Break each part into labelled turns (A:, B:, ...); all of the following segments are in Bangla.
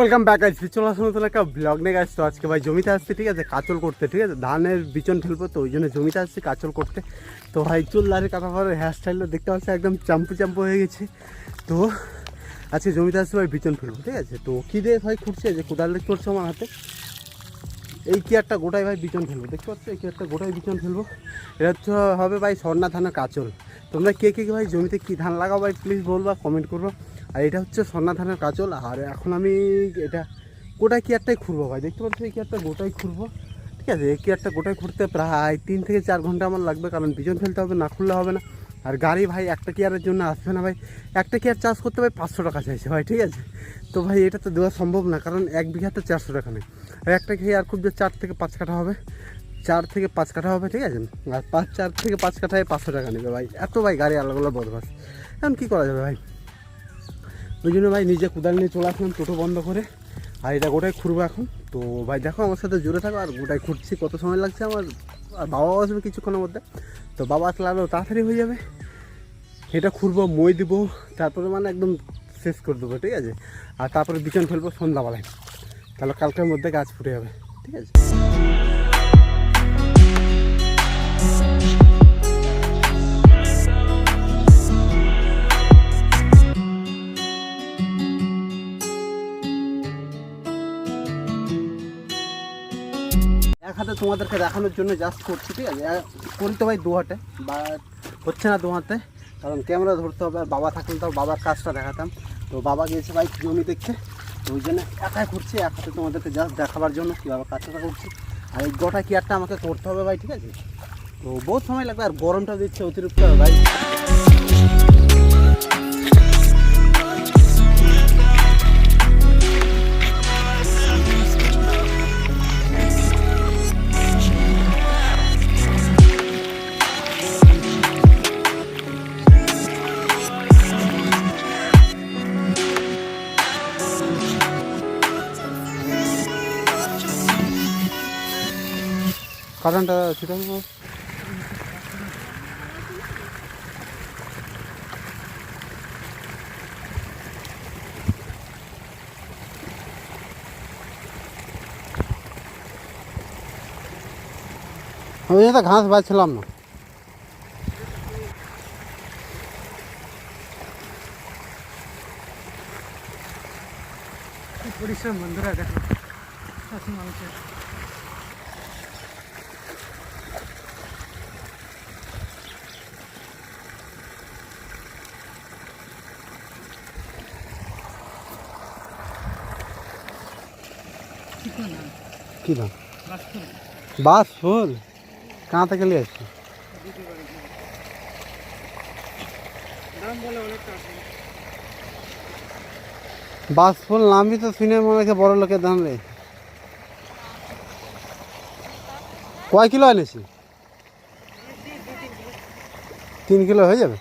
A: ওয়েলকাম ব্যাক গাইস, চলে আসুন নতুন একটা ব্লগ নিয়ে গাইস। তো আজকে ভাই জমিতে আসছি, ঠিক আছে, কাচল করতে, ঠিক আছে, ধানের বিচন ফেলবো, তো ওই জন্য জমিতে আসছি কাচল করতে। তো ভাই চুল দাড়ি কাটা পরে হেয়ার স্টাইলটা দেখতে পাচ্ছি একদম চাম্পু চাম্পু হয়ে গেছে। তো আজকে জমিতে আসছি ভাই বিচন ফেলবো, ঠিক আছে। তো কী দিয়ে ভাই খুঁড়ছে, যে কোদাল দেখতে করছে আমার হাতে, এই কি একটা গোটায় ভাই বিচন ফেলবো, দেখতে পাচ্ছ, এই কি একটা গোটায় বিচন ফেলবো। এটা হচ্ছে হবে ভাই স্বর্ণা ধানের কাচল। তোমরা কে কে ভাই জমিতে কী ধান লাগাও ভাই প্লিজ বলবা, কমেন্ট করবো। আর এটা হচ্ছে স্বর্ণা ধানের কাচল। আর এখন আমি এটা গোটায় কি একটাই খুঁড়বো ভাই, দেখতে পাচ্ছি এই কি একটা গোটাই খুঁড়বো, ঠিক আছে। এই কি একটা গোটায় খুঁড়তে প্রায় 3 থেকে 4 ঘন্টা আমার লাগবে, কারণ বিচন ফেলতে হবে, না খুললে হবে না। আর গাড়ি ভাই একটা কেয়ারের জন্য আসবে না ভাই, একটা কেয়ার চার্জ করতে ভাই 500 টাকা চাইছে ভাই, ঠিক আছে। তো ভাই এটা তো দেওয়া সম্ভব না, কারণ 1 বিঘাতে 400 টাকা নেই। আর একটা কেয়ার খুব যে 4 থেকে 5 কাঠা হবে, 4 থেকে 5 কাঠা হবে, ঠিক আছে। আর 4 থেকে 5 কাঠায় 500 টাকা নেবে ভাই, এত ভাই গাড়ি আলাদা আলাদা বদমাস। এখন কী করা যাবে ভাই, ওই জন্য ভাই নিজে কোদাল নিয়ে চলে আসলাম টোটো বন্ধ করে। আর এটা গোটাই খুঁড়বো এখন। তো ভাই দেখো আমার সাথে জুড়ে থাকো। আর গোটাই খুঁড়ছি, কত সময় লাগছে আমার, আর বাবাও আসবে কিছুক্ষণের মধ্যে। তো বাবা আসলে আরও তাড়াতাড়ি হয়ে যাবে। এটা খুঁড়বো, মই দিব, তারপরে মানে একদম শেষ করে দেবো, ঠিক আছে। আর তারপরে বিচন ফেলবো সন্ধ্যাবেলায়, তাহলে কালকের মধ্যে গাছ ফুটে যাবে, ঠিক আছে। এক হাতে তোমাদেরকে দেখানোর জন্য জাস্ট করছি, ঠিক আছে। করতে ভাই 2 হাতে, বা হচ্ছে না 2 হাতে, কারণ ক্যামেরা ধরতে হবে। আর বাবা থাকলে তো বাবার কাজটা দেখাতাম। তো বাবা গিয়েছে ভাই জমি দেখতে, তো ওই জন্য একাই করছি, এক হাতে তোমাদেরকে জাস্ট দেখাবার জন্য কীভাবে কাজটা করছি। আর এই গোটা কেয়ারটা আমাকে করতে হবে ভাই, ঠিক আছে। তো বহুত সময় লাগবে, আর গরমটা দিচ্ছে অতিরিক্ত ভাই। কারণটা সেটা আমি তো ঘাস বাছছিলাম না। পরিশ্রম বন্ধুরা, দেখো মানুষের কি দাম, বাস ফুল कहाँ থেকে নিয়ে আসছি। বাস ফুল নামই তো শুনে মনে হচ্ছে বড় লোকের দাম রে। কয় কিলো এনেছি? 3 কিলো হয়ে যাবে।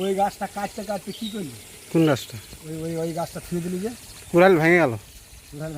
A: ওই গাছটা কাটতে কাটতে কি করলি? কোন গাছটা?
B: ওই গাছটা ছুঁয়ে দিলি যে
A: কুড়াল ভেঙে গেল।
B: কুড়াল